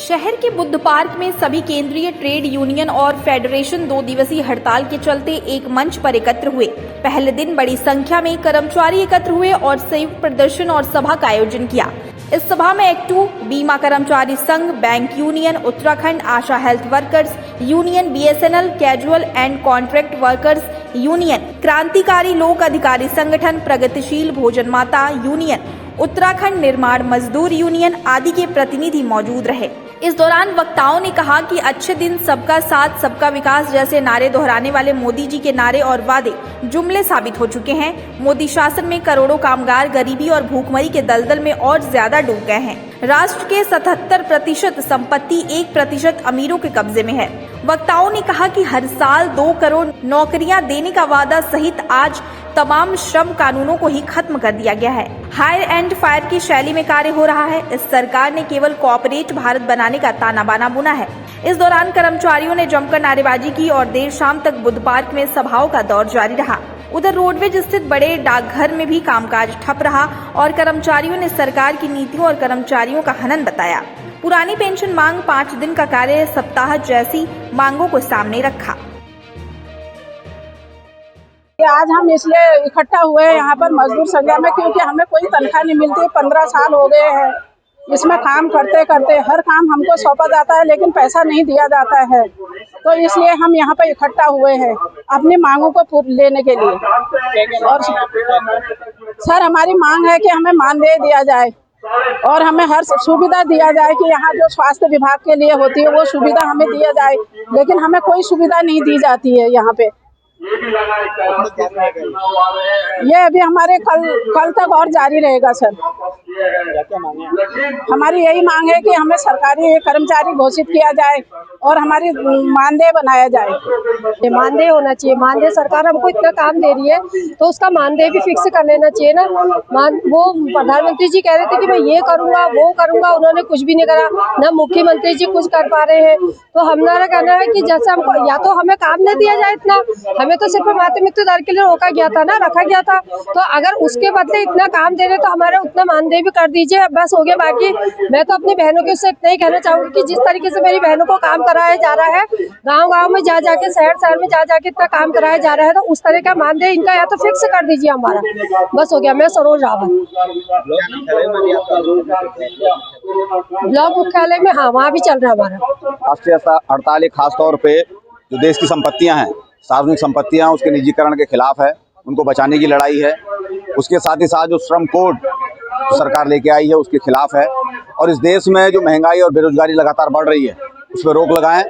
शहर के बुद्ध पार्क में सभी केंद्रीय ट्रेड यूनियन और फेडरेशन 2 दिवसीय हड़ताल के चलते एक मंच पर एकत्र हुए। पहले दिन बड़ी संख्या में कर्मचारी एकत्र हुए और संयुक्त प्रदर्शन और सभा का आयोजन किया। इस सभा में एक्टू, बीमा कर्मचारी संघ, bank union Uttarakhand, Asha health workers union, BSNL, casual and contract workers union, क्रांतिकारी लोक अधिकारी संगठन, प्रगतिशील भोजन माता यूनियन, उत्तराखंड निर्माण मजदूर यूनियन आदि के प्रतिनिधि मौजूद रहे। इस दौरान वक्ताओं ने कहा कि अच्छे दिन, सबका साथ, सबका विकास जैसे नारे दोहराने वाले मोदी जी के नारे और वादे जुमले साबित हो चुके हैं। मोदी शासन में करोड़ों कामगार गरीबी और भूखमरी के दलदल में और ज्यादा डूब गए हैं। राष्ट्र के 77% संपत्ति 1% अमीरों के कब्जे में है। वक्ताओं ने कहा कि हर साल 2 करोड़ नौकरियां देने का वादा सहित आज तमाम श्रम कानूनों को ही खत्म कर दिया गया है। हायर एंड फायर की शैली में कार्य हो रहा है। इस सरकार ने केवल कॉर्पोरेट भारत बनाने का ताना बाना बुना है। इस दौरान कर्मचारियों ने जमकर नारेबाजी की और देर शाम तक बुद्ध पार्क में सभाओं का दौर जारी रहा। उधर रोडवेज स्थित बड़े डाकघर में भी कामकाज ठप रहा और कर्मचारियों ने सरकार की नीतियों और कर्मचारियों का हनन बताया। पुरानी पेंशन मांग, 5 दिन का कार्य सप्ताह जैसी मांगों को सामने रखा। आज हम इसलिए इकट्ठा हुए हैं यहाँ पर मजदूर संघ में, क्योंकि हमें कोई तनख्वाह नहीं मिलती। 15 साल हो गए हैं इसमें काम करते करते। हर काम हमको सौंपा जाता है लेकिन पैसा नहीं दिया जाता है। तो इसलिए हम यहाँ पर इकट्ठा हुए हैं अपनी मांगों को लेने के लिए। और सर, हमारी मांग है कि हमें मानदेय दिया जाए और हमें हर सुविधा दिया जाए कि यहाँ जो स्वास्थ्य विभाग के लिए होती है वो सुविधा हमें दिया जाए, लेकिन हमें कोई सुविधा नहीं दी जाती है यहाँ पे। ये अभी हमारे कल तक और जारी रहेगा सर। हमारी यही मांग है कि हमें सरकारी कर्मचारी घोषित किया जाए और हमारी मानदेय बनाया जाए। मानदेय होना चाहिए। मानदेय सरकार हमको इतना काम दे रही है तो उसका मानदेय भी फिक्स कर लेना चाहिए ना। वो प्रधानमंत्री जी कह रहे थे कि मैं ये करूंगा वो करूंगा, उन्होंने कुछ भी नहीं करा। ना मुख्यमंत्री जी कुछ कर पा रहे हैं। तो हमारा कहना है कि जैसे हमको या तो हमें काम नहीं दिया जाए इतना, हमें तो सिर्फ मातृ मृत्यु दर के लिए रोका गया था ना, रखा गया था। तो अगर उसके बदले इतना काम दे रहे तो हमारा उतना मानदेय भी कर दीजिए, बस हो गया। बाकी मैं तो अपनी बहनों के उससे इतना ही कहना चाहूंगी कि जिस तरीके से मेरी बहनों को काम कराया जा रहा है, गांव-गांव में जा जाके, शहर में जा जाके इतना काम कराया जा रहा है, तो उस तरह का मानदेय इनका या तो फिक्स कर दीजिए हमारा, बस हो गया। मैं सरोज रावत, ब्लॉक मुख्यालय में। हाँ, वहाँ भी चल रहा है हमारा राष्ट्रीय हड़ताल। खास तौर पे जो देश की संपत्तियां हैं, सार्वजनिक संपत्तियां, उसके निजीकरण के खिलाफ है, उनको बचाने की लड़ाई है। उसके साथ ही साथ जो श्रम कोड जो सरकार लेके आई है उसके खिलाफ है। और इस देश में जो महंगाई और बेरोजगारी लगातार बढ़ रही है उस पर रोक लगाएं।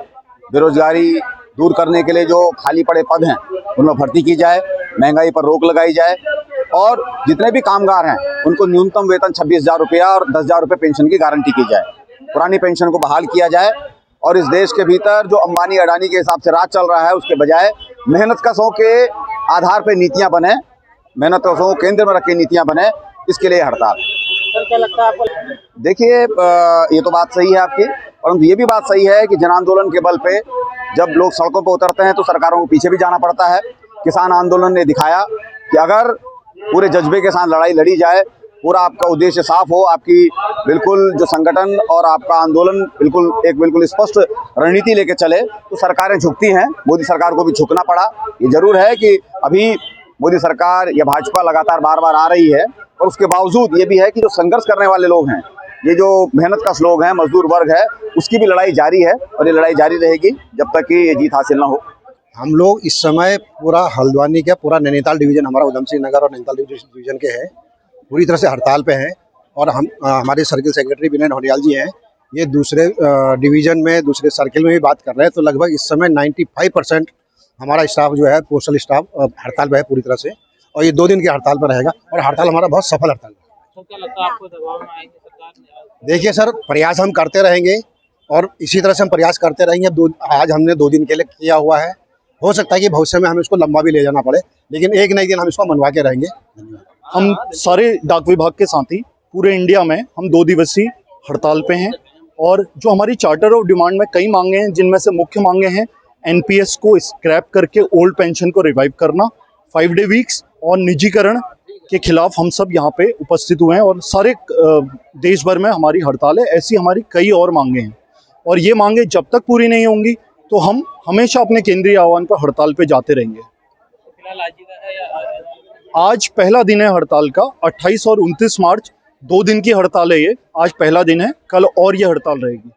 बेरोजगारी दूर करने के लिए जो खाली पड़े पद हैं उनमें भर्ती की जाए, महंगाई पर रोक लगाई जाए और जितने भी कामगार हैं उनको न्यूनतम वेतन 26,000 रुपया और 10,000 रुपये पेंशन की गारंटी की जाए। पुरानी पेंशन को बहाल किया जाए और इस देश के भीतर जो अंबानी अडानी के हिसाब से राज चल रहा है उसके बजाय मेहनत कशों के आधार पर नीतियां बने, मेहनत कशों को केंद्र में रख के नीतियां बने, इसके लिए हड़ताल। सर, क्या लगता है आपको? देखिए, ये तो बात सही है आपकी, परंतु ये भी बात सही है कि जन आंदोलन के बल पे जब लोग सड़कों पर उतरते हैं तो सरकारों को पीछे भी जाना पड़ता है। किसान आंदोलन ने दिखाया कि अगर पूरे जज्बे के साथ लड़ाई लड़ी जाए, पूरा आपका उद्देश्य साफ हो, आपकी बिल्कुल जो संगठन और आपका आंदोलन बिल्कुल स्पष्ट रणनीति लेके चले, तो सरकारें झुकती हैं। मोदी सरकार को भी झुकना पड़ा। ये जरूर है कि अभी मोदी सरकार या भाजपा लगातार बार आ रही है, और उसके बावजूद ये भी है कि जो संघर्ष करने वाले लोग हैं, ये जो मेहनत कश लोग हैं, मजदूर वर्ग है, उसकी भी लड़ाई जारी है और ये लड़ाई जारी रहेगी जब तक कि ये जीत हासिल ना हो। हम लोग इस समय पूरा हल्द्वानी का पूरा नैनीताल डिवीजन, हमारा उधम सिंह नगर और नैनीताल डिवीजन के हैं, पूरी तरह से हड़ताल पे हैं। और हम हमारे सर्किल सेक्रेटरी विनय ढोडियाल जी हैं, ये दूसरे डिवीजन में, दूसरे सर्किल में भी बात कर रहे हैं। तो लगभग इस समय 95% हमारा स्टाफ जो है, पोस्टल स्टाफ हड़ताल पे है पूरी तरह से, और ये 2 दिन की हड़ताल पर रहेगा और हड़ताल हमारा बहुत सफल हड़ताल है। तो क्या लगता है आपको, दबाव में आएगी सरकार? देखिए सर, प्रयास हम करते रहेंगे और इसी तरह से हम प्रयास करते रहेंगे। आज हमने 2 दिन के लिए किया हुआ है, हो सकता है कि भविष्य में हमें इसको लंबा भी ले जाना पड़े, लेकिन एक न एक दिन हम इसको मनवा के रहेंगे। हम सारे डाक विभाग के साथ ही पूरे इंडिया में हम 2 दिवसीय हड़ताल पे हैं और जो हमारी चार्टर ऑफ डिमांड में कई मांगे हैं, जिनमें से मुख्य मांगे हैं एनपीएस को स्क्रैप करके ओल्ड पेंशन को रिवाइव करना, 5 डे वीक्स और निजीकरण के खिलाफ हम सब यहाँ पे उपस्थित हुए हैं और सारे देश भर में हमारी हड़ताल है। ऐसी हमारी कई और मांगे हैं। और ये मांगे जब तक पूरी नहीं होंगी तो हम हमेशा अपने केंद्रीय आह्वान पर हड़ताल पे जाते रहेंगे। आज पहला दिन है हड़ताल का, 28 और 29 मार्च 2 दिन की हड़ताल है ये। आज पहला दिन है, कल और ये हड़ताल रहेगी।